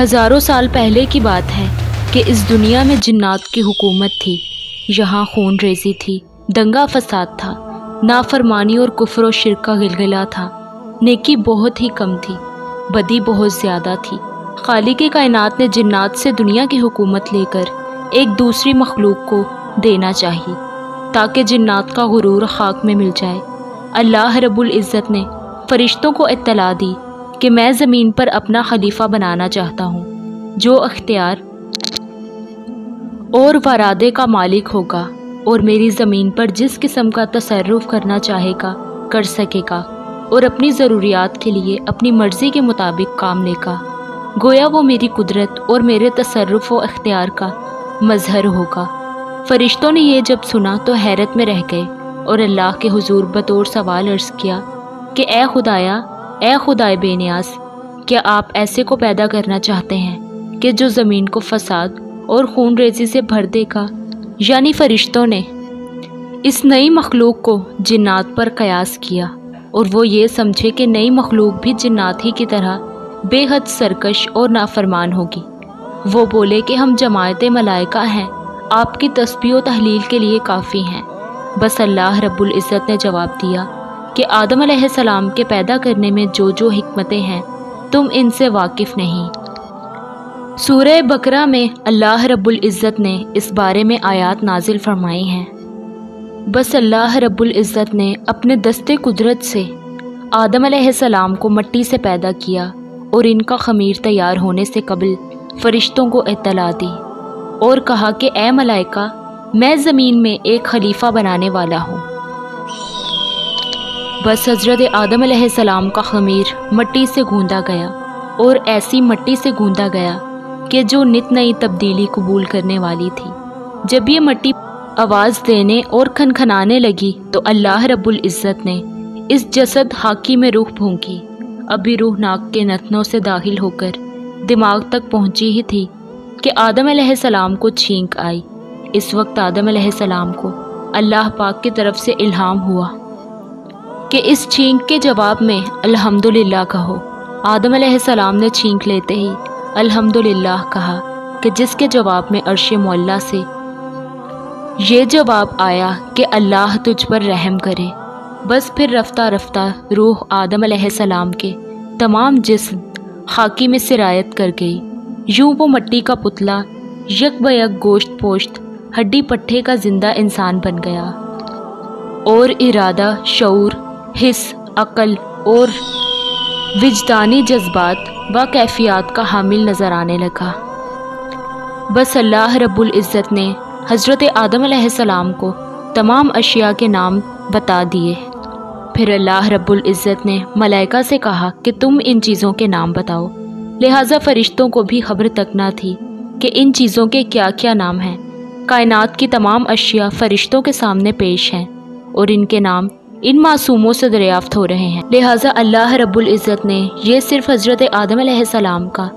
ہزاروں سال پہلے کی بات ہے کہ اس دنیا میں جنات کی حکومت تھی۔ یہاں خون ریزی تھی، دنگا فساد تھا، نافرمانی اور کفر و شرک کا گلگلہ تھا۔ نیکی بہت ہی کم تھی، بدی بہت زیادہ تھی۔ خالق کائنات نے جنات سے دنیا کی حکومت لے کر ایک دوسری مخلوق کو دینا چاہیے تاکہ جنات کا غرور خاک میں مل جائے۔ اللہ رب العزت نے فرشتوں کو اطلاع دی کہ میں زمین پر اپنا خلیفہ بنانا چاہتا ہوں، جو اختیار اور ارادے کا مالک ہوگا اور میری زمین پر جس قسم کا تصرف کرنا چاہے گا کر سکے گا اور اپنی ضروریات کے لیے اپنی مرضی کے مطابق کام لے گا۔ گویا وہ میری قدرت اور میرے تصرف و اختیار کا مظہر ہوگا۔ فرشتوں نے یہ جب سنا تو حیرت میں رہ گئے اور اللہ کے حضور بطور سوال عرض کیا کہ اے خدائے بے نیاز، کیا آپ ایسے کو پیدا کرنا چاہتے ہیں کہ جو زمین کو فساد اور خون ریزی سے بھر دے گا؟ یعنی فرشتوں نے اس نئی مخلوق کو جنات پر قیاس کیا اور وہ یہ سمجھے کہ نئی مخلوق بھی جنات ہی کی طرح بے حد سرکش اور نافرمان ہوگی۔ وہ بولے کہ ہم جماعت ملائکہ ہیں، آپ کی تسبیح و تحلیل کے لیے کافی ہیں۔ بس اللہ رب العزت نے جواب دیا کہ آدم علیہ السلام کے پیدا کرنے میں جو جو حکمتیں ہیں تم ان سے واقف نہیں۔ سورہ بقرہ میں اللہ رب العزت نے اس بارے میں آیات نازل فرمائی ہیں۔ بس اللہ رب العزت نے اپنے دست قدرت سے آدم علیہ السلام کو مٹی سے پیدا کیا اور ان کا خمیر تیار ہونے سے قبل فرشتوں کو اطلاع دی اور کہا کہ اے ملائکہ، میں زمین میں ایک خلیفہ بنانے والا ہوں۔ بس حضرت آدم علیہ السلام کا خمیر مٹی سے گوندا گیا اور ایسی مٹی سے گوندا گیا کہ جو نت نئی تبدیلی قبول کرنے والی تھی۔ جب یہ مٹی آواز دینے اور کھنکھنانے لگی تو اللہ رب العزت نے اس جسد حاکی میں روح پھونکی۔ ابھی روح ناک کے نتنوں سے داخل ہو کر دماغ تک پہنچی ہی تھی کہ آدم علیہ السلام کو چھینک آئی۔ اس وقت آدم علیہ السلام کو اللہ پاک کی طرف سے الہام ہوا کہ اس چھینک کے جواب میں الحمدللہ کہو۔ آدم علیہ السلام نے چھینک لیتے ہی الحمدللہ کہا کہ جس کے جواب میں عرش معلیٰ سے یہ جواب آیا کہ اللہ تجھ پر رحم کرے۔ بس پھر رفتہ رفتہ روح آدم علیہ السلام کے تمام جسم خاکی میں سرایت کر گئی۔ یوں وہ مٹی کا پتلا یک بیک گوشت پوشت ہڈی پٹھے کا زندہ انسان بن گیا اور ارادہ، شعور، حس، عقل اور وجدانی جذبات و کیفیات کا حامل نظر آنے لگا۔ بس اللہ رب العزت نے حضرت آدم علیہ السلام کو تمام اشیاء کے نام بتا دیے۔ پھر اللہ رب العزت نے ملائکہ سے کہا کہ تم ان چیزوں کے نام بتاؤ۔ لہٰذا فرشتوں کو بھی خبر تک نہ تھی کہ ان چیزوں کے کیا کیا نام ہیں۔ کائنات کی تمام اشیاء فرشتوں کے سامنے پیش ہیں اور ان کے نام ان معصوموں سے دریافت ہو رہے ہیں۔ لہٰذا اللہ رب العزت نے یہ صرف حضرت آدم علیہ السلام کا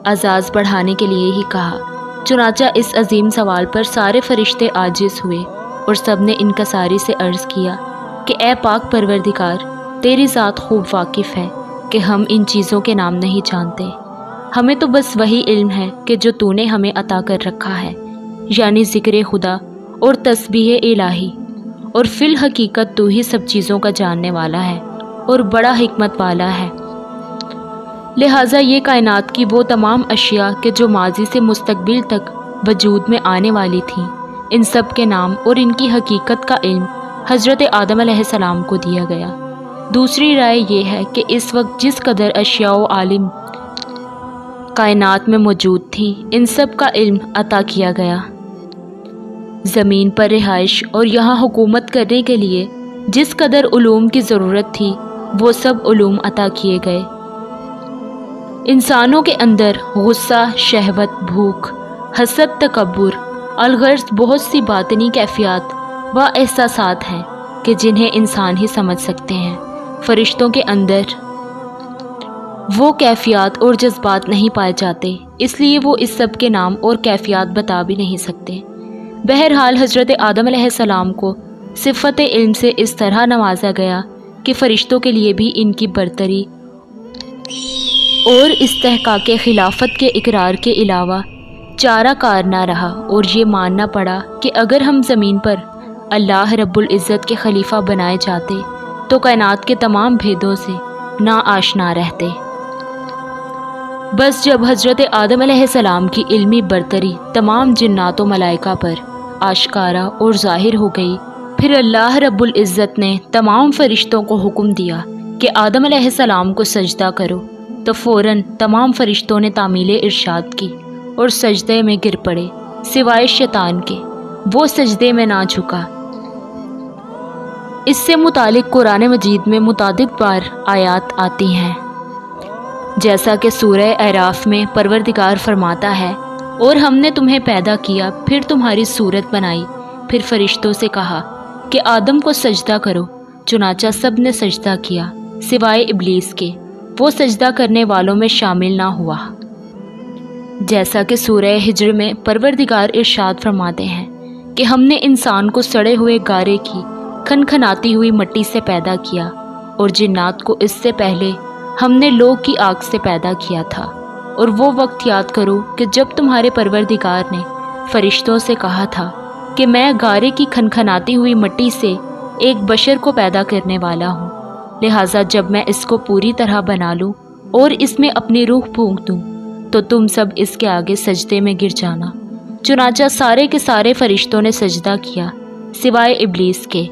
اعزاز بڑھانے کے لیے ہی کہا۔ چنانچہ اس عظیم سوال پر سارے فرشتے عاجز ہوئے اور سب نے انکساری سے عرض کیا کہ اے پاک پروردگار، تیری ذات خوب واقف ہے کہ ہم ان چیزوں کے نام نہیں جانتے۔ ہمیں تو بس وہی علم ہے کہ جو تو نے ہمیں عطا کر رکھا ہے، یعنی ذکر خدا اور تسبیح الہی، اور فی الحقیقت تو ہی سب چیزوں کا جاننے والا ہے اور بڑا حکمت والا ہے۔ لہٰذا یہ کائنات کی وہ تمام اشیاء کہ جو ماضی سے مستقبل تک وجود میں آنے والی تھیں، ان سب کے نام اور ان کی حقیقت کا علم حضرت آدم علیہ السلام کو دیا گیا۔ دوسری رائے یہ ہے کہ اس وقت جس قدر اشیاء و عالم کائنات میں موجود تھیں، ان سب کا علم عطا کیا گیا۔ زمین پر رہائش اور یہاں حکومت کرنے کے لیے جس قدر علوم کی ضرورت تھی، وہ سب علوم عطا کیے گئے۔ انسانوں کے اندر غصہ، شہوت، بھوک، حسد، تکبر، الغرض بہت سی باطنی کیفیات و احساسات ہیں کہ جنہیں انسان ہی سمجھ سکتے ہیں۔ فرشتوں کے اندر وہ کیفیات اور جذبات نہیں پائے جاتے، اس لیے وہ اس سب کے نام اور کیفیات بتا بھی نہیں سکتے۔ بہرحال حضرت آدم علیہ السلام کو صفت علم سے اس طرح نوازا گیا کہ فرشتوں کے لیے بھی ان کی برتری اور استحقاق خلافت کے اقرار کے علاوہ چارہ کار نہ رہا، اور یہ ماننا پڑا کہ اگر ہم زمین پر اللہ رب العزت کے خلیفہ بنائے جاتے تو کائنات کے تمام بھیدوں سے نا آشنا رہتے۔ بس جب حضرت آدم علیہ السلام کی علمی برتری تمام جنات و ملائکہ پر آشکارا اور ظاہر ہو گئی، پھر اللہ رب العزت نے تمام فرشتوں کو حکم دیا کہ آدم علیہ السلام کو سجدہ کرو، تو فوراً تمام فرشتوں نے تعمیل ارشاد کی اور سجدے میں گر پڑے سوائے شیطان کے، وہ سجدے میں نہ جھکا۔ اس سے متعلق قرآن مجید میں متعدد بار آیات آتی ہیں، جیسا کہ سورہ اعراف میں پروردگار فرماتا ہے، اور ہم نے تمہیں پیدا کیا، پھر تمہاری صورت بنائی، پھر فرشتوں سے کہا کہ آدم کو سجدہ کرو، چنانچہ سب نے سجدہ کیا سوائے ابلیس کے، وہ سجدہ کرنے والوں میں شامل نہ ہوا۔ جیسا کہ سورہ ہجر میں پروردگار ارشاد فرماتے ہیں کہ ہم نے انسان کو سڑے ہوئے گارے کی کھنکھناتی ہوئی مٹی سے پیدا کیا، اور جنات کو اس سے پہلے ہم نے لو کی آگ سے پیدا کیا تھا، اور وہ وقت یاد کرو کہ جب تمہارے پروردگار نے فرشتوں سے کہا تھا کہ میں گارے کی کھنکھناتی ہوئی مٹی سے ایک بشر کو پیدا کرنے والا ہوں، لہٰذا جب میں اس کو پوری طرح بنا لوں اور اس میں اپنی روح پھونک دوں تو تم سب اس کے آگے سجدے میں گر جانا۔ چنانچہ سارے کے سارے فرشتوں نے سجدہ کیا سوائے ابلیس کے،